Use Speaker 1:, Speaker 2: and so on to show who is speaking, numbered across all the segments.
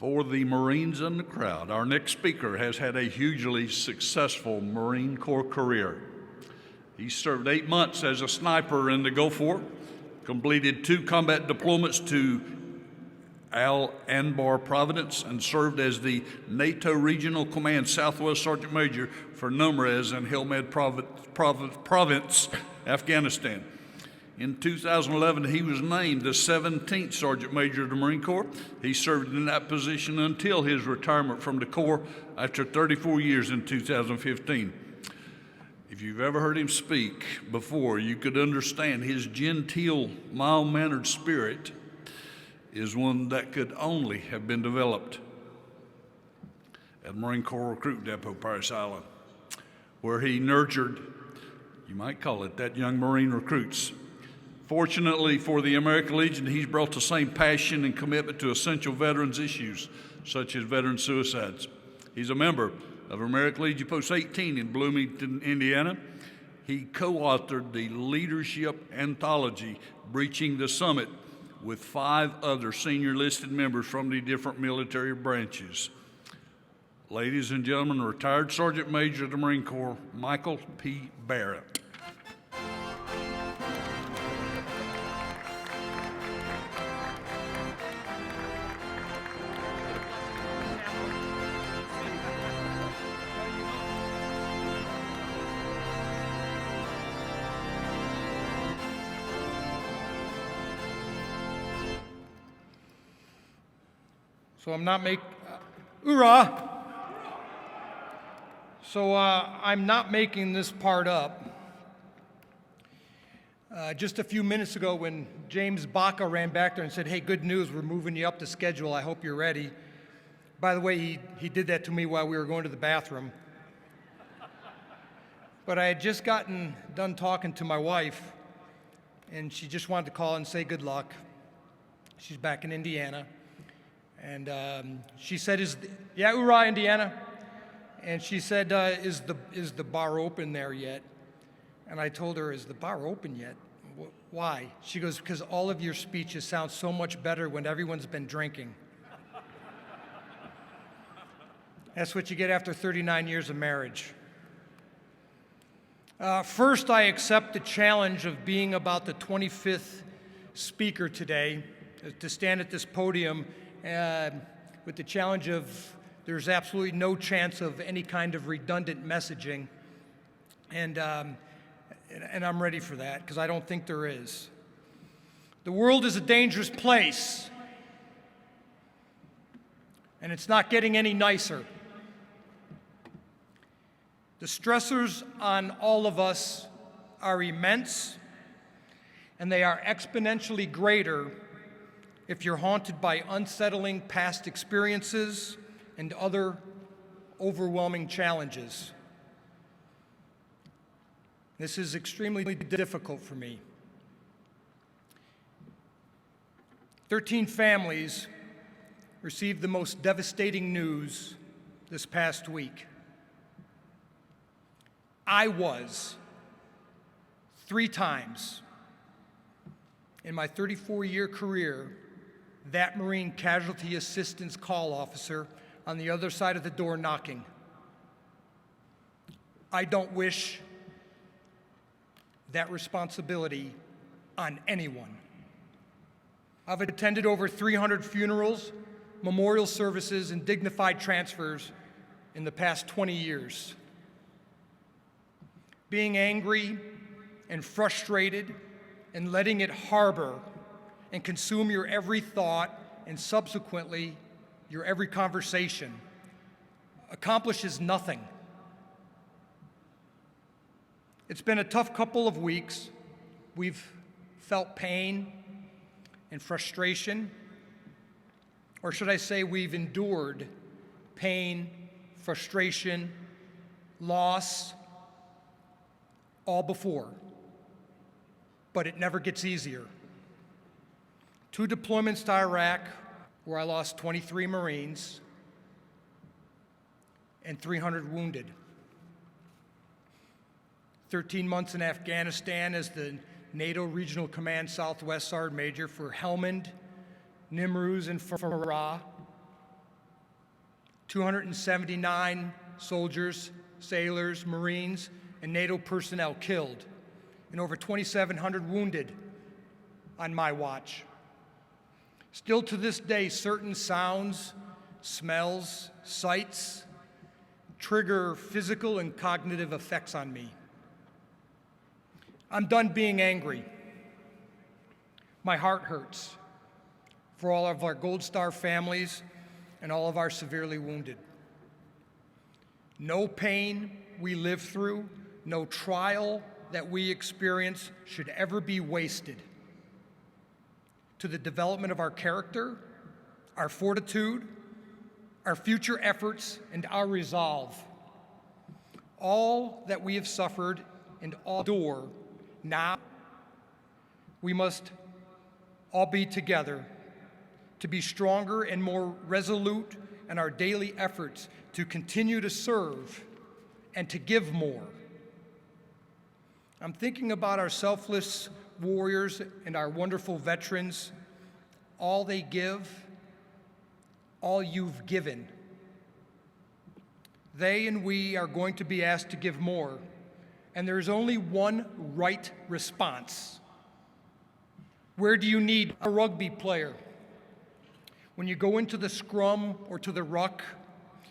Speaker 1: For the Marines in the crowd, our next speaker has had a hugely successful Marine Corps career. He served 8 months as a sniper in the Gulf War, completed 2 combat deployments to Al Anbar Providence, and served as the NATO Regional Command Southwest Sergeant Major for Numrez and Helmand Province, Afghanistan. In 2011, he was named the 17th Sergeant Major of the Marine Corps. He served in that position until his retirement from the Corps after 34 years in 2015. If you've ever heard him speak before, you could understand his genteel, mild-mannered spirit is one that could only have been developed at Marine Corps Recruit Depot, Parris Island, where he nurtured, you might call it, that young Marine recruits. Fortunately for the American Legion, he's brought the same passion and commitment to essential veterans issues, such as veteran suicides. He's a member of American Legion Post 18 in Bloomington, Indiana. He co-authored the leadership anthology, Breaching the Summit, with 5 other senior listed members from the different military branches. Ladies and gentlemen, retired Sergeant Major of the Marine Corps, Michael P. Barrett.
Speaker 2: So I'm not I'm not making this part up. Just a few minutes ago when James Baca ran back there and said, "Hey, good news, we're moving you up to schedule. I hope you're ready." By the way, he did that to me while we were going to the bathroom. But I had just gotten done talking to my wife, and she just wanted to call and say good luck. She's back in Indiana. And she said, hoorah, Indiana. And she said, is the bar open there yet? And I told her, is the bar open yet? Why? She goes, because all of your speeches sound so much better when everyone's been drinking. That's what you get after 39 years of marriage. First, I accept the challenge of being about the 25th speaker today, to stand at this podium with the challenge of there's absolutely no chance of any kind of redundant messaging. And I'm ready for that, because I don't think there is. The world is a dangerous place, and it's not getting any nicer. The stressors on all of us are immense, and they are exponentially greater if you're haunted by unsettling past experiences and other overwhelming challenges. This is extremely difficult for me. 13 families received the most devastating news this past week. I was 3 times in my 34-year career that Marine Casualty Assistance Call officer on the other side of the door knocking. I don't wish that responsibility on anyone. I've attended over 300 funerals, memorial services, and dignified transfers in the past 20 years. Being angry and frustrated and letting it harbor and consume your every thought and subsequently your every conversation accomplishes nothing. It's been a tough couple of weeks. We've felt pain and frustration, or should I say we've endured pain, frustration, loss, all before, but it never gets easier. 2 deployments to Iraq, where I lost 23 Marines and 300 wounded. 13 months in Afghanistan as the NATO Regional Command Southwest Sergeant Major for Helmand, Nimruz, and Farah. 279 soldiers, sailors, Marines, and NATO personnel killed, and over 2,700 wounded on my watch. Still to this day, certain sounds, smells, sights trigger physical and cognitive effects on me. I'm done being angry. My heart hurts for all of our Gold Star families and all of our severely wounded. No pain we live through, no trial that we experience should ever be wasted to the development of our character, our fortitude, our future efforts, and our resolve. All that we have suffered and all endure, now we must all be together to be stronger and more resolute in our daily efforts to continue to serve and to give more. I'm thinking about our selfless warriors and our wonderful veterans. All they give, all you've given. They and we are going to be asked to give more, and there is only one right response. Where do you need a rugby player? When you go into the scrum or to the ruck,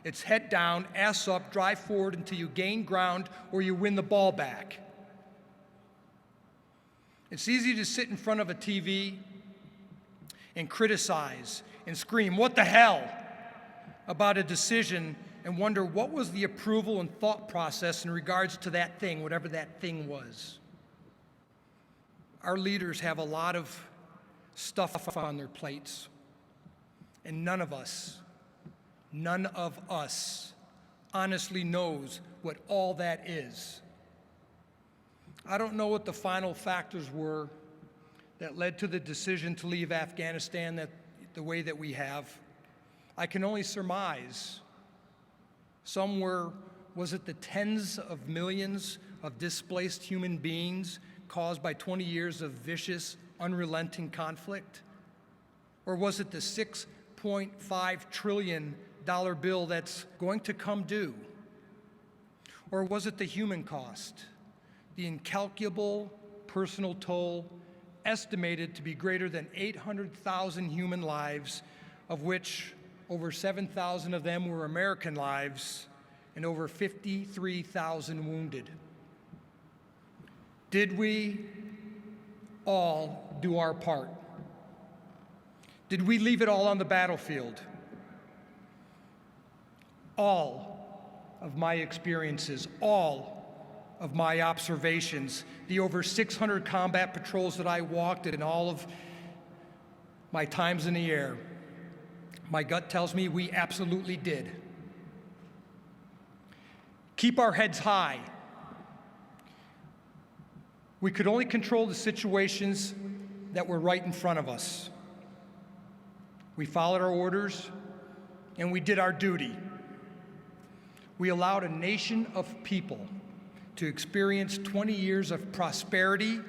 Speaker 2: it's head down, ass up, drive forward until you gain ground or you win the ball back. It's easy to sit in front of a TV and criticize and scream, "What the hell?" about a decision and wonder what was the approval and thought process in regards to that thing, whatever that thing was. Our leaders have a lot of stuff on their plates, and none of us honestly knows what all that is. I don't know what the final factors were that led to the decision to leave Afghanistan the way that we have. I can only surmise. Was it the tens of millions of displaced human beings caused by 20 years of vicious, unrelenting conflict? Or was it the $6.5 trillion bill that's going to come due? Or was it the human cost, the incalculable personal toll estimated to be greater than 800,000 human lives, of which over 7,000 of them were American lives, and over 53,000 wounded? Did we all do our part? Did we leave it all on the battlefield? All of my experiences, all of my observations, the over 600 combat patrols that I walked in all of my times in the air, my gut tells me we absolutely did. Keep our heads high. We could only control the situations that were right in front of us. We followed our orders, and we did our duty. We allowed a nation of people to experience 20 years of prosperity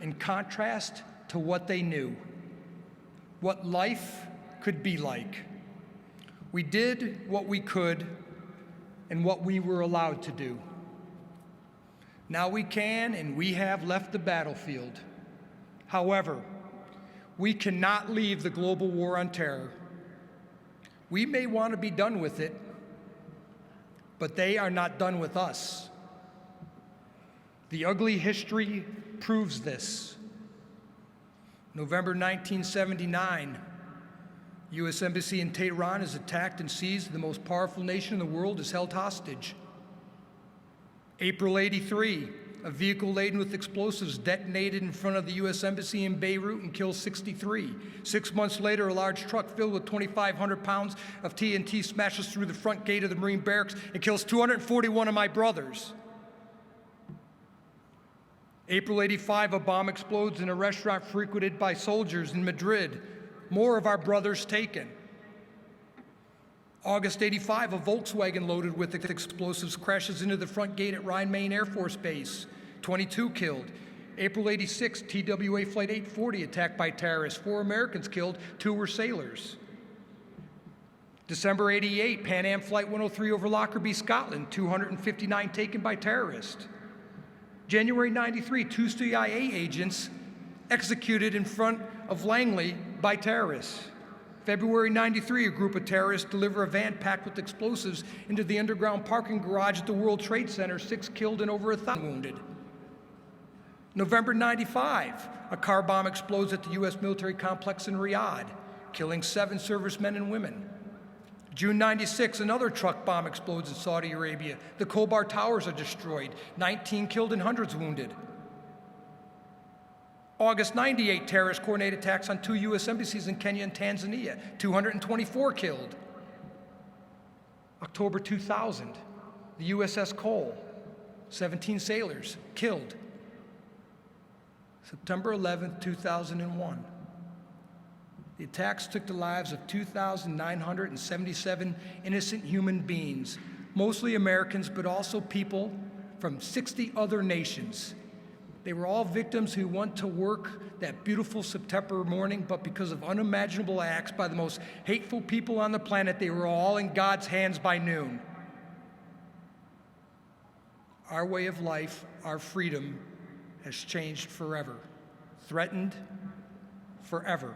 Speaker 2: in contrast to what they knew, what life could be like. We did what we could and what we were allowed to do. Now we can and we have left the battlefield. However, we cannot leave the global war on terror. We may want to be done with it, but they are not done with us. The ugly history proves this. November 1979, U.S. Embassy in Tehran is attacked and seized. The most powerful nation in the world is held hostage. April '83, a vehicle laden with explosives detonated in front of the U.S. Embassy in Beirut and kills 63. 6 months later, a large truck filled with 2,500 pounds of TNT smashes through the front gate of the Marine barracks and kills 241 of my brothers. April '85, a bomb explodes in a restaurant frequented by soldiers in Madrid. More of our brothers taken. August '85, a Volkswagen loaded with explosives crashes into the front gate at Rhine-Main Air Force Base. 22 killed. April '86, TWA Flight 840 attacked by terrorists. 4 Americans killed, 2 were sailors. December 88, Pan Am Flight 103 over Lockerbie, Scotland, 259 taken by terrorists. January 93, 2 CIA agents executed in front of Langley by terrorists. February 93, a group of terrorists deliver a van packed with explosives into the underground parking garage at the World Trade Center, 6 killed and over 1,000 wounded. November 95, a car bomb explodes at the U.S. military complex in Riyadh, killing 7 servicemen and women. June 96, another truck bomb explodes in Saudi Arabia. The Khobar Towers are destroyed, 19 killed and hundreds wounded. August 98, terrorist-coordinated attacks on 2 U.S. embassies in Kenya and Tanzania, 224 killed. October 2000, the USS Cole, 17 sailors killed. September 11, 2001. The attacks took the lives of 2,977 innocent human beings, mostly Americans, but also people from 60 other nations. They were all victims who went to work that beautiful September morning, but because of unimaginable acts by the most hateful people on the planet, they were all in God's hands by noon. Our way of life, our freedom, has changed forever, threatened forever.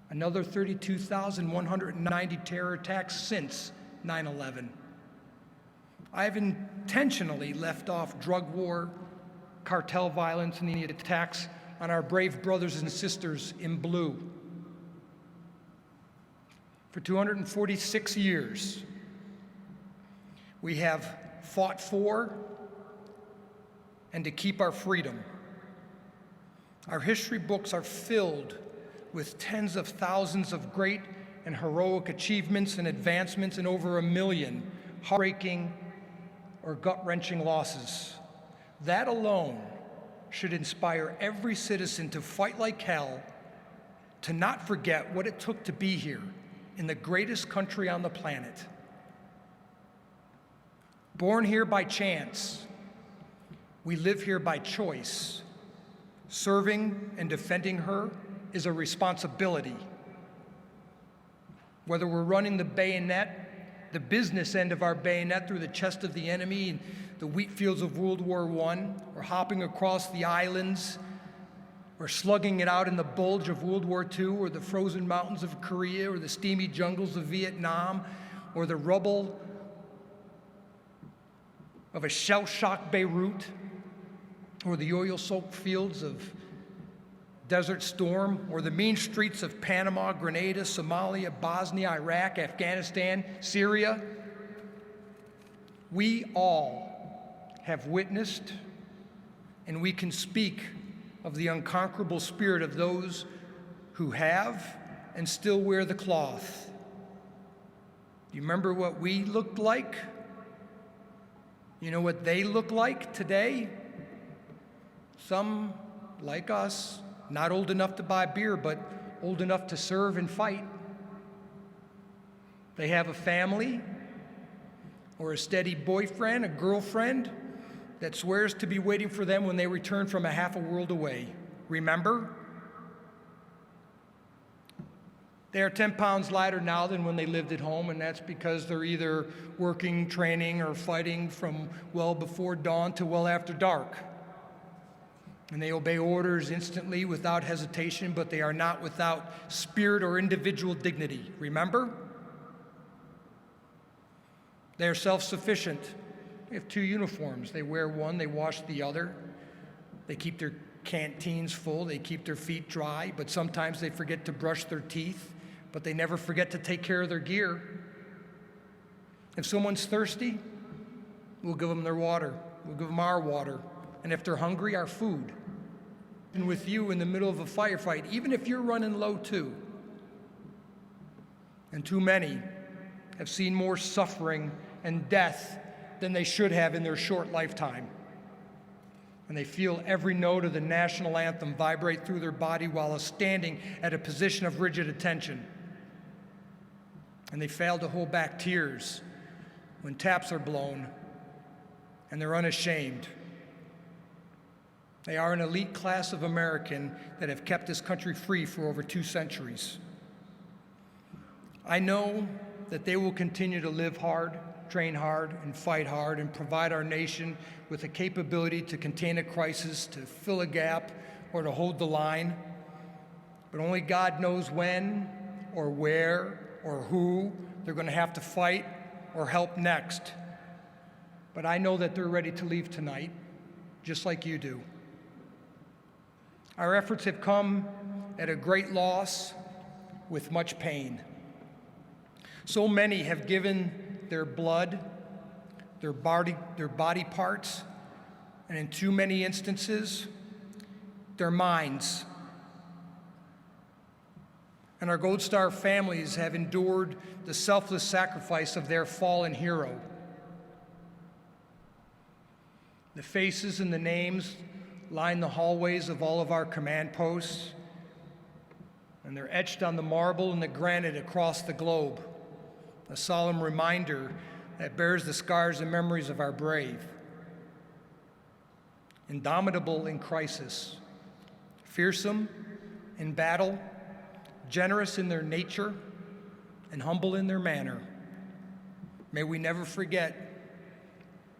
Speaker 2: Another 32,190 terror attacks since 9/11. I have intentionally left off drug war, cartel violence, and the attacks on our brave brothers and sisters in blue. For 246 years, we have fought for and to keep our freedom. Our history books are filled with tens of thousands of great and heroic achievements and advancements, and over 1 million heartbreaking or gut-wrenching losses. That alone should inspire every citizen to fight like hell, to not forget what it took to be here in the greatest country on the planet. Born here by chance, we live here by choice. Serving and defending her is a responsibility. Whether we're running the bayonet, the business end of our bayonet through the chest of the enemy in the wheat fields of World War I, or hopping across the islands, or slugging it out in the bulge of World War II, or the frozen mountains of Korea, or the steamy jungles of Vietnam, or the rubble of a shell-shocked Beirut, or the oil-soaked fields of Desert Storm, or the mean streets of Panama, Grenada, Somalia, Bosnia, Iraq, Afghanistan, Syria. We all have witnessed, and we can speak of the unconquerable spirit of those who have and still wear the cloth. Do you remember what we looked like? You know what they look like today? Some, like us, not old enough to buy beer, but old enough to serve and fight. They have a family or a steady boyfriend, a girlfriend that swears to be waiting for them when they return from a half a world away. Remember? They are 10 pounds lighter now than when they lived at home, and that's because they're either working, training, or fighting from well before dawn to well after dark. And they obey orders instantly without hesitation, but they are not without spirit or individual dignity. Remember? They are self-sufficient. They have 2 uniforms. They wear one, they wash the other. They keep their canteens full, they keep their feet dry, but sometimes they forget to brush their teeth, but they never forget to take care of their gear. If someone's thirsty, we'll give them their water. We'll give them our water. And if they're hungry, our food. And with you in the middle of a firefight, even if you're running low too. And too many have seen more suffering and death than they should have in their short lifetime. And they feel every note of the national anthem vibrate through their body while standing at a position of rigid attention. And they fail to hold back tears when taps are blown, and they're unashamed. They are an elite class of American that have kept this country free for over 2 centuries. I know that they will continue to live hard, train hard, and fight hard, and provide our nation with the capability to contain a crisis, to fill a gap, or to hold the line. But only God knows when, or where, or who they're going to have to fight or help next. But I know that they're ready to leave tonight, just like you do. Our efforts have come at a great loss with much pain. So many have given their blood, their body parts, and in too many instances, their minds. And our Gold Star families have endured the selfless sacrifice of their fallen hero. The faces and the names line the hallways of all of our command posts, and they're etched on the marble and the granite across the globe, a solemn reminder that bears the scars and memories of our brave. Indomitable in crisis, fearsome in battle, generous in their nature, and humble in their manner. May we never forget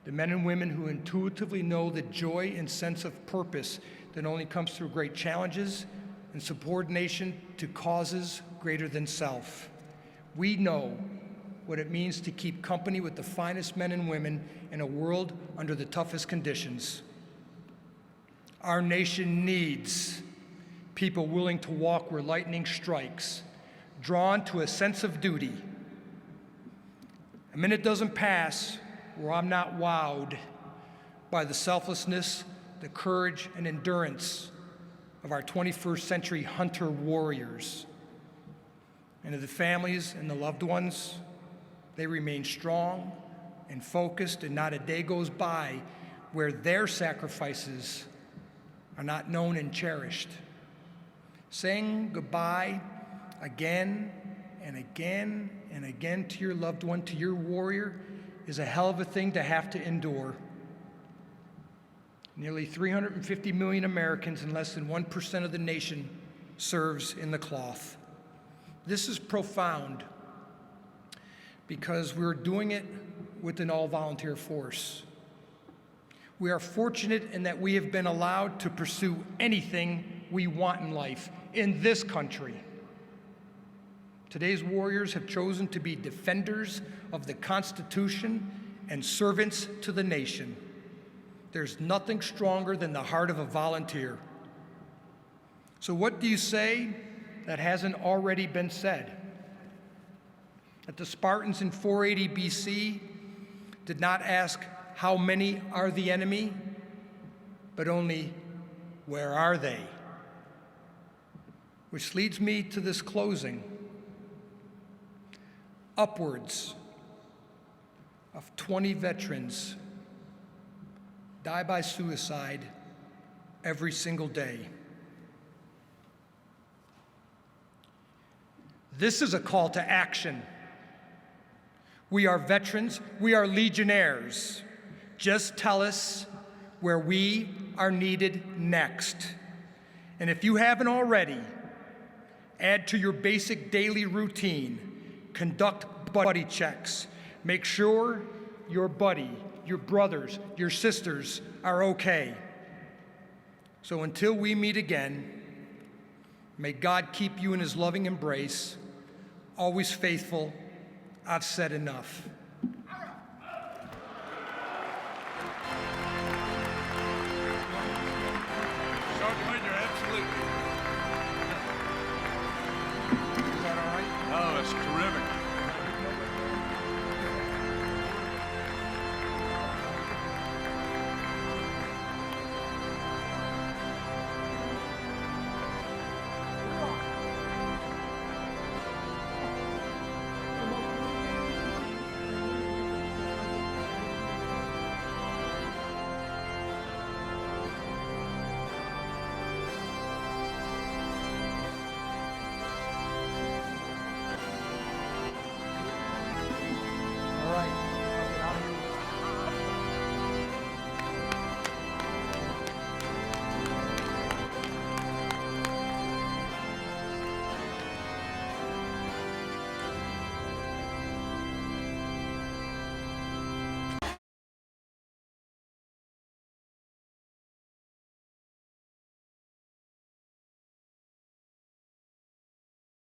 Speaker 2: the men and women who intuitively know the joy and sense of purpose that only comes through great challenges and subordination to causes greater than self. We know what it means to keep company with the finest men and women in a world under the toughest conditions. Our nation needs people willing to walk where lightning strikes, drawn to a sense of duty. A minute doesn't pass where I'm not wowed by the selflessness, the courage, and endurance of our 21st century hunter warriors. And to the families and the loved ones, they remain strong and focused, and not a day goes by where their sacrifices are not known and cherished. Saying goodbye again and again and again to your loved one, to your warrior, is a hell of a thing to have to endure. Nearly 350 million Americans and less than 1% of the nation serves in the cloth. This is profound because we're doing it with an all-volunteer force. We are fortunate in that we have been allowed to pursue anything we want in life in this country. Today's warriors have chosen to be defenders of the Constitution and servants to the nation. There's nothing stronger than the heart of a volunteer. So what do you say that hasn't already been said? That the Spartans in 480 BC did not ask, how many are the enemy, but only, where are they? Which leads me to this closing. Upwards of 20 veterans die by suicide every single day. This is a call to action. We are veterans, we are legionnaires. Just tell us where we are needed next. And if you haven't already, add to your basic daily routine. Conduct buddy checks. Make sure your buddy, your brothers, your sisters are okay. So until we meet again, may God keep you in his loving embrace. Always faithful. I've said enough.